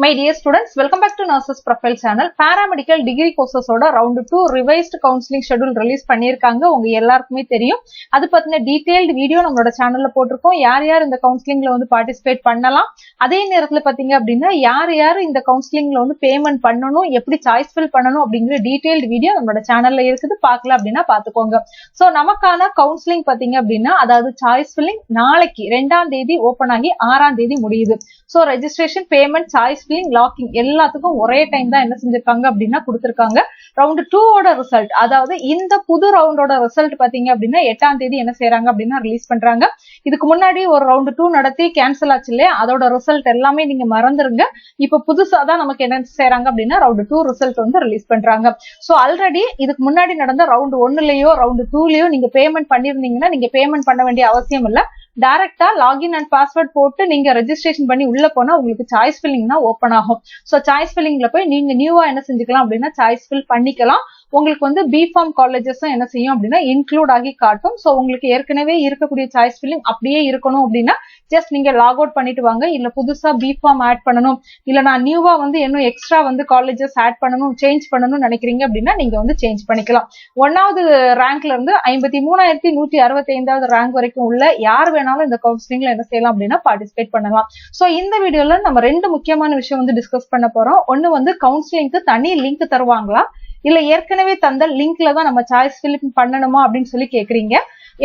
My dear students, welcome back to Nurses Profile channel. Paramedical degree courses oda round 2 revised counseling schedule release பண்ணிருக்காங்க. உங்க எல்லாருக்குமே தெரியும். அது பத்தின detailed video நம்மளோட சேனல்ல போட்டுருக்கோம். யார் யார் இந்த கவுன்சிலிங்ல வந்து பார்ட்டிசிபேட் பண்ணலாம். அதே நேரத்துல பாத்தீங்க அப்படின்னா யார் யார் இந்த கவுன்சிலிங்ல வந்து பேமெண்ட் பண்ணணும், எப்படி சாய்ஸ் ஃபில் பண்ணணும் அப்படிங்கிற detailed video நம்மளோட சேனல்ல இருக்குது. பார்க்கல அப்படின்னா பாத்துக்கோங்க. சோ நமக்கான கவுன்சிலிங் பாத்தீங்க அப்படின்னா அதாவது சாய்ஸ் ஃபில்லிங் நாளைக்கு 2ஆம் தேதி ஓபன் ஆகி 6ஆம் தேதி முடியுது. So registration, payment, choice filling, locking எல்லாத்துக்கும் ஒரே டைம் தான் என்ன செஞ்சிருக்காங்க அப்படின்னா கொடுத்திருக்காங்க. ரவுண்ட் 2 ஓட ரிசல்ட், அதாவது இந்த புது ரவுண்டோட ரிசல்ட் பாத்தீங்க அப்படின்னா 8ஆம் தேதி என்ன செய்யறாங்க அப்படின்னா ரிலீஸ் பண்றாங்க. இதுக்கு முன்னாடி ஒரு ரவுண்ட் 2 நடத்தி கேன்சல் ஆச்சு இல்லையா, அதோட ரிசல்ட் எல்லாமே நீங்க மறந்துருங்க. இப்ப புதுசா தான் நமக்கு என்ன செய்யறாங்க அப்படின்னா ரவுண்ட் 2 ரிசல்ட் வந்து ரிலீஸ் பண்றாங்க. சோ ஆல்ரெடி இதுக்கு முன்னாடி நடந்த ரவுண்ட் 1லயோ ரவுண்ட் 2லயோ நீங்க பேமெண்ட் பண்ணிருந்தீங்கன்னா நீங்க பேமெண்ட் பண்ண வேண்டிய அவசியம் இல்ல. டைரக்டா லாகின் அண்ட் பாஸ்வேர்ட் போட்டு நீங்க ரெஜிஸ்ட்ரேஷன் பண்ணி உள்ள போனா உங்களுக்கு சாய்ஸ் ஃபில்லிங் தான் ஓபன் ஆகும். சோ சாய்ஸ் ஃபில்லிங்ல போய் நீங்க நியூவா என்ன செஞ்சுக்கலாம் அப்படின்னா சாய்ஸ் ஃபில் பண்ணிக்கலாம். உங்களுக்கு வந்து பிஃபார்ம் காலேஜஸும் என்ன செய்யும் அப்படின்னா இன்க்ளூட் ஆகி காட்டும். சோ உங்களுக்கு ஏற்கனவே இருக்கக்கூடிய சாய்ஸ் ஃபில்லிங் அப்படியே இருக்கணும் அப்படின்னா ஜஸ்ட் நீங்க லாக் அவுட் பண்ணிட்டு வாங்க. இல்ல புதுசா பிஃபார்ம் ஆட் பண்ணணும், இல்ல நான் நியூவா வந்து இன்னும் எக்ஸ்ட்ரா வந்து காலேஜஸ் ஆட் பண்ணணும், சேஞ்ச் பண்ணணும்னு நினைக்கிறீங்க அப்படின்னா நீங்க வந்து சேஞ்ச் பண்ணிக்கலாம். 1வது ரேங்க்ல இருந்து 53,165வது ரேங்க் வரைக்கும் உள்ள யார் வேணாலும் இந்த கவுன்சிலிங்ல என்ன செய்யலாம் அப்படின்னா பார்ட்டிசிபேட் பண்ணலாம். சோ இந்த வீடியோல நம்ம 2 முக்கியமான விஷயம் வந்து டிஸ்கஸ் பண்ண போறோம். ஒன்னு வந்து கவுன்சிலிங்க்கு தனி லிங்க் தருவாங்களா, இல்ல ஏற்கனவே தந்த லிங்க்ல தான் நம்ம சாய்ஸ் ஃபில்லிங் பண்ணணுமா அப்படின்னு சொல்லி கேக்குறீங்க.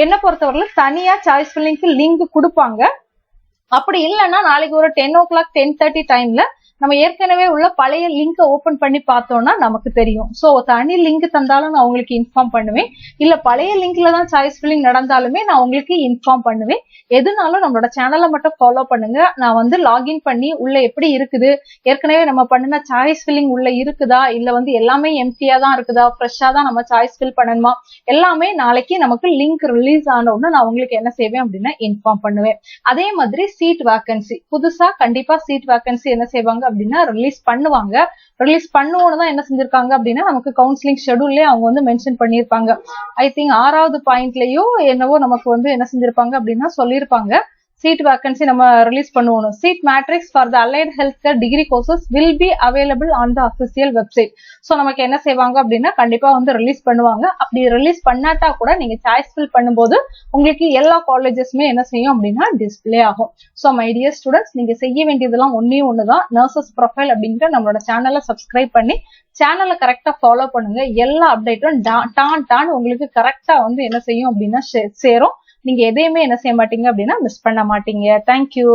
என்ன பொறுத்தவரையில தனியா சாய்ஸ் ஃபில்லிங்க்கு லிங்க் கொடுப்பாங்க. அப்படி இல்லைன்னா நாளைக்கு ஒரு 10 o'clock 10:30 டைம்ல நம்ம ஏற்கனவே உள்ள பழைய லிங்க் ஓபன் பண்ணி பார்த்தோம்னா நமக்கு தெரியும். சோ தனி லிங்க் தந்தாலும் நான் உங்களுக்கு இன்ஃபார்ம் பண்ணுவேன், இல்ல பழைய லிங்க்ல தான் சாய்ஸ் ஃபில்லிங் நடந்தாலுமே நான் உங்களுக்கு இன்ஃபார்ம் பண்ணுவேன். எதுனாலும் நம்மளோட சேனலை மட்டும் ஃபாலோ பண்ணுங்க. நான் வந்து லாகின் பண்ணி உள்ள எப்படி இருக்குது, ஏற்கனவே நம்ம பண்ணின சாய்ஸ் ஃபில்லிங் உள்ள இருக்குதா, இல்ல வந்து எல்லாமே எம்டியா தான் இருக்குதா, ஃப்ரெஷ்ஷா தான் நம்ம சாய்ஸ் ஃபில் பண்ணணுமா, எல்லாமே நாளைக்கு நமக்கு லிங்க் ரிலீஸ் ஆன உடனே நான் உங்களுக்கு என்ன செய்வேன் அப்படின்னா இன்ஃபார்ம் பண்ணுவேன். அதே மாதிரி சீட் வேகன்சி புதுசா கண்டிப்பா சீட் வேகன்சி என்ன செய்வாங்க அப்படின்னா ரிலீஸ் பண்ணுவாங்க. ரிலீஸ் பண்ணுவோன்னு தான் என்ன செஞ்சிருக்காங்க அப்படின்னா நமக்கு கவுன்சிலிங் ஷெட்யூல்லே அவங்க வந்து மென்ஷன் பண்ணிருப்பாங்க. ஐ திங்க் 6வது பாயிண்ட்லயோ என்னவோ நமக்கு வந்து என்ன செஞ்சிருப்பாங்க அப்படின்னா சொல்லியிருப்பாங்க சீட் வேகன்சி நம்ம ரிலீஸ் பண்ணுவோம். Seat matrix for the allied health care degree courses will be available on the official website. So நமக்கு என்ன செய்வாங்க அப்படின்னா கண்டிப்பா வந்து ரிலீஸ் பண்ணுவாங்க. அப்படி ரிலீஸ் பண்ணாட்டா கூட நீங்க சாய்ஸ் ஃபில் பண்ணும்போது உங்களுக்கு எல்லா காலேஜஸ்மே என்ன செய்யும் அப்படின்னா டிஸ்பிளே ஆகும். சோ மை டியர் ஸ்டூடெண்ட்ஸ், நீங்க செய்ய வேண்டியதெல்லாம் ஒண்ணுதான், நர்சஸ் ப்ரொஃபைல் அப்படிங்கிற நம்மளோட சேனலை சப்ஸ்கிரைப் பண்ணி சேனலை கரெக்டா ஃபாலோ பண்ணுங்க. எல்லா அப்டேட்டும் டான் உங்களுக்கு கரெக்டா வந்து என்ன செய்யும் அப்படின்னா சேரும். நீங்க எதையுமே என்ன செய்ய மாட்டீங்க அப்படின்னா மிஸ் பண்ண மாட்டீங்க. தேங்க்யூ.